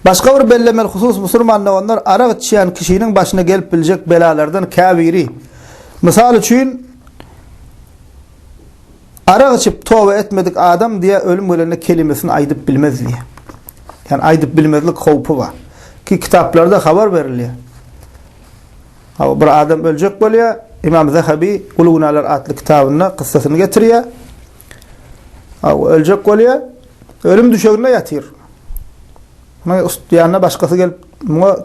Başka bir bellemel husus Müslümanlar onlar arak içen kişinin başına gelip bilecek belalardan kabiri. Misal için arak içip tövbe etmedik adam diye ölüm ölene kelimesini aydıp bilmez diye. Yani aydıp bilmezlik korku var. Ki kitaplarda haber veriliyor. Bir adam ölecek oluyor. İmam Zahabi Ulugunalar adlı kitabına kıssasını getiriyor. Ölecek oluyor. Ölüm düşeğine yatıyor. Yanına başkası gelip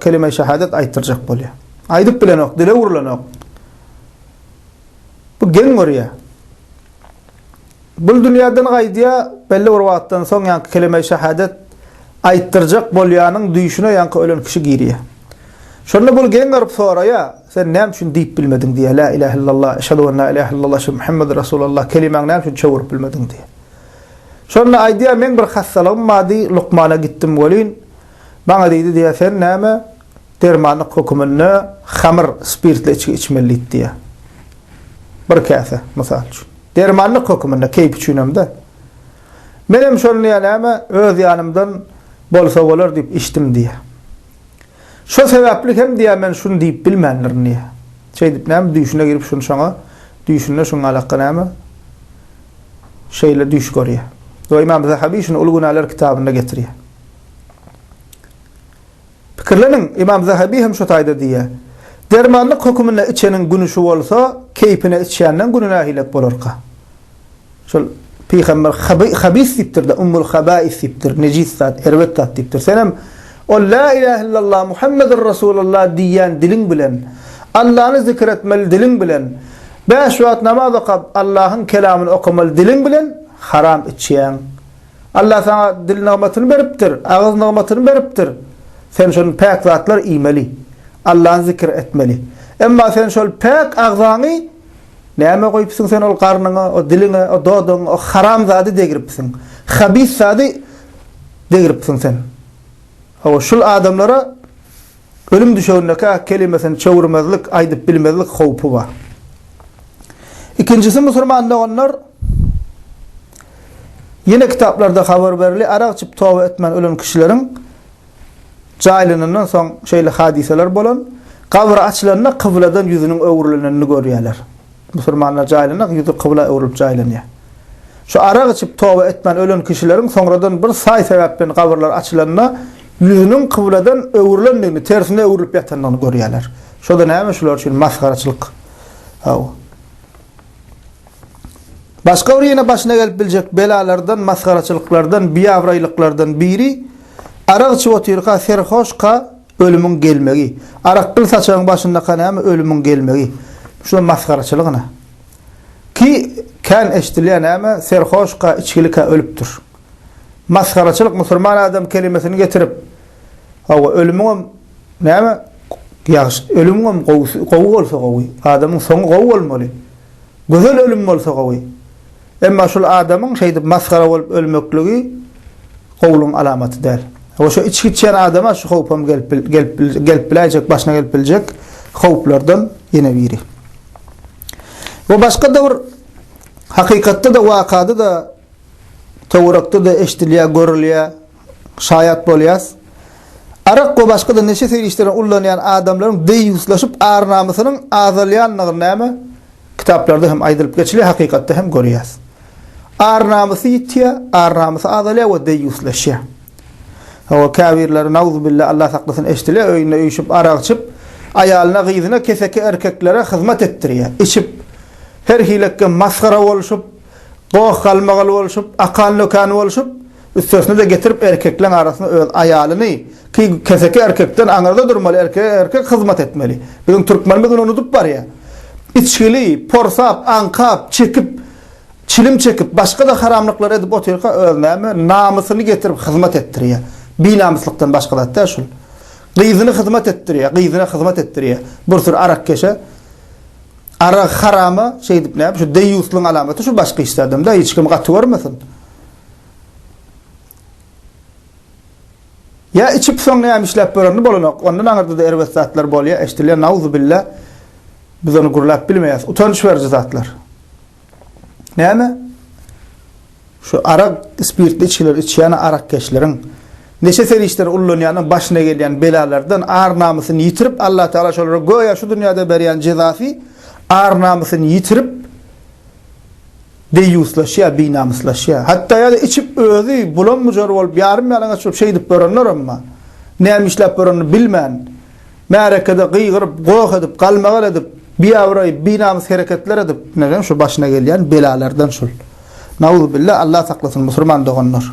kelime-i şehadet aytıracak oluyor. Aydıp bilen ok, dile vurulan ok. Bu gen oraya. Bu dünyadan gaydiya belli bir vaattan son yankı kelime-i şehadet aytıracak bolyanın duyuşuna yankı ölen kişi giriyor. Şöyle bu gen garip soraya sen ne için deyip bilmedin diye la ilahe illallah eşhedü en la ilahe illallah Muhammed Resulullah kelimen ne için çevirip bilmedin diye. Şöyle aydiya men bir hassalığım madi Lokman'a gittim volin bana dedi diye sen neme dermanlık hukumununu hamır spiritle içmeliydi diye. Bir kase misal için. Dermanlık hukumununu keyif içinemde. Benim şöyle neme öz yanımdan bolsa olur deyip içtim diye. Şu sebeplik hem diye ben şunu deyip bilmenler niye. Şey deyip neme düşüne girip şunu şuna düşüne şuna alakka neme şeyle düş koruyor. O İmam Zahabi şunu Ulugunalar kitabında getiriyor. Fikirlenin İmam Zahabi hem şu tayda diye. Dermanlık hukumuna içenin günü şu olsa keyfine içeyenle gününe hilek bolurka. Şöyle Peygamber habis diptir de ummul habais diptir. Necis zat, ervet zat diptir. Senem o la ilahe illallah Muhammedur Resulullah diyen dilin bilen Allah'ını zikretmeli dilin bilen 5 vakit namaz okuyup Allah'ın kelamını okumalı dilin bilen haram içiyen. Allah sana dil nimetini veriptir, ağız nimetini veriptir. Sen şunun pek zatlar iymeli. Allah'ın zikir etmeli. Ama sen şöyle pek ağzını neyme koyupsun sen o karnına, o diline, o dodun, o haram zadi degiripsin. Habis zadi degiripsin sen. O şul adamlara ölüm düşeğindeki kelimesini çevirmezlik, aydıp bilmezlik korku var. İkincisi Müslümanlar onlar yine kitaplarda haber verili arak içip tövbe etmen ölen kişilerin cahilinden son şeyli hadiseler bolan kabr açılarına kıbladan yüzünün öğürleneni görüyorlar. Müslümanlar cahilinden yüzü kıbla öğürüp cahileniyor. Şu arak içip tövbe etmen ölen kişilerin sonradan bir say sebepten kabrlar açılarına yüzünün kıbladan öğürleneni tersine öğürüp yatanlarını görüyorlar. Şurada neymiş şular için maskaraçılık. Başka bir yine başına gelip bilecek belalardan, maskaraçılıklardan, biyavraylıklardan biri arak içip otururka serhoşka ölümün gelmegi. Arak kıl saçağın başında kanayama ölümün gelmegi. Şu maskaraçılığına. Ki kan eştiliyen ama serhoşka içkilika ölüptür. Maskaraçılık Müslüman adam kelimesini getirip ölümün neyme ölümün kovu olsa kovu. Adamın sonu kovu olmalı. Güzel ölüm olsa kovu. Emma şul adamın şeyde maskara olup ölmekliği kovulun alamatı değil. O şu içki içen adama şu kovpam gelip bilecek, başına gelip bilecek kovplardan yine biri. Bu başka da bir hakikatte de vakada da tevrakta da eştiliye, görülüye, şayat boluyaz. Arak o başka da neşe seyirişlerini ullanayan adamların deyuslaşıp ağır namusının azalayan neyme kitaplarda hem aydılıp geçiliyor, hakikatte hem görüyaz. Ağır namusu yitiyor, ağır namusu azalıyor ve deyuslaşıyor. O kafirler nauzubillah Allah saklasın eştiliyor, öğünle uyuşup arak içip ayalına gıyzına keseki erkeklere hizmet ettiriyor. İçip her hilekke maskara oluşup doğ kalmalı oluşup akan lokanı oluşup üstesine de getirip erkeklerin arasında öz ayalını ki keseki erkekten anarda durmalı, erkek hizmet etmeli. Bizim Türkmenimizin unutup var ya içkili, porsap, ankap, çekip çilim çekip başka da haramlıklar edip otururka ölmemi namusunu getirip hizmet ettiriyor. Bir namuslıktan başka da hatta şun. Gıyzını hizmet ettiriyor, gıyzına hizmet ettiriyor. Bir sürü arak keşe. Arak haramı şey deyip ne yap? Şu deyyusluğun alameti şu başka istedim de hiç kim katı görmesin. Ya içip son ne yapmışlar böyle bulunak. Ondan anırda da ervet zatlar boluyor. Eştiliyor nauzubillah. Biz onu gurulap bilmeyiz. Utanış verici zatlar. Ne mi? Şu arak spiritli içkiler içiyana arak keşlerin neçe serişler ullanyanın başına gelen belalardan ağır namusunu yitirip Allah Teala şolara goya şu dünyada beriyan cezası ağır namusunu yitirip deyuslaşya, binamuslaşya. Hatta ya da içip özü bulanmıcar olup yarım yalana çıkıp şey edip börenler ama neymişler börenini bilmeyen merekede kıygırıp, goğ edip, kalmagal edip bir avrayıp, binamus hareketler edip neden şu başına gelen belalardan şul. Nauzubillah, Allah saklasın Müslüman doğanlar.